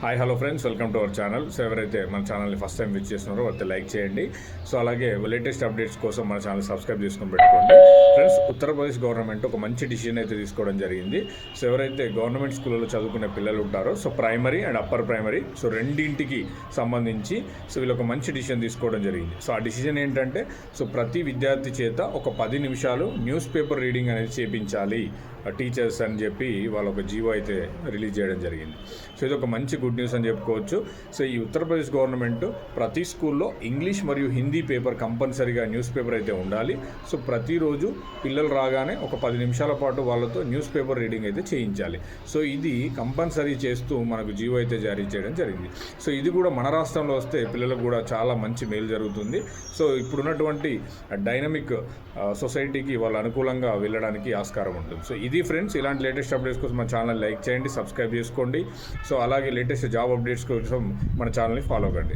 Hi hello friends, welcome to our channel. So ఎవరైతే మన ఛానల్ని ఫస్ట్ టైం విజిట్ చేస్తున్నారో అయితే లైక్ చేయండి. సో అలాగే లేటెస్ట్ అప్డేట్స్ కోసం మన ఛానల్ సబ్స్క్రైబ్ చేసుకొని పెట్టుకోండి. ఫ్రెండ్స్, ఉత్తరప్రదేశ్ గవర్నమెంట్ ఒక మంచి డిసిజన్ అయితే తీసుకోవడం జరిగింది. సో ఎవరైతే గవర్నమెంట్ స్కూళ్ళలో చదువుకునే పిల్లలు ఉంటారో, so primary and upper primary, so రెండింటికి సంబంధించి సో వీళ్ళు ఒక మంచి డిసిజన్ తీసుకోవడం జరిగింది. సో ఆ డిసిజన్ ఏంటంటే, సో ప్రతి విద్యార్థి చేత ఒక 10 నిమిషాలు న్యూస్ పేపర్ రీడింగ్ అనేది చేయించాలి టీచర్స్ అని చెప్పి వాళ్ళు ఒక జీవో అయితే రిలీజ్ చేయడం జరిగింది. సో ఇది ఒక మంచి గుడ్ న్యూస్ అని చెప్పుకోవచ్చు. సో ఈ ఉత్తరప్రదేశ్ గవర్నమెంట్ ప్రతి స్కూల్లో ఇంగ్లీష్ మరియు హిందీ పేపర్ కంపల్సరీగా న్యూస్ పేపర్ అయితే ఉండాలి. సో ప్రతిరోజు పిల్లలు రాగానే ఒక 10 నిమిషాల పాటు వాళ్ళతో న్యూస్ పేపర్ రీడింగ్ అయితే చేయించాలి. సో ఇది కంపల్సరీ చేస్తూ మనకు జీవో అయితే జారీ చేయడం జరిగింది. సో ఇది కూడా మన రాష్ట్రంలో వస్తే పిల్లలకు కూడా చాలా మంచి మేలు జరుగుతుంది. సో ఇప్పుడున్నటువంటి డైనమిక్ సొసైటీకి వాళ్ళు అనుకూలంగా వెళ్ళడానికి ఆస్కారం ఉంటుంది. సో ఇది ఫ్రెండ్స్, ఇలాంటి లేటెస్ట్ అప్డేట్స్ కోసం మన ఛానల్ లైక్ చేయండి, సబ్స్క్రైబ్ చేసుకోండి. సో అలాగే లేటెస్ట్ జాబ్ అప్డేట్స్ కోసం మన ఛానల్ని ఫాలో కండి.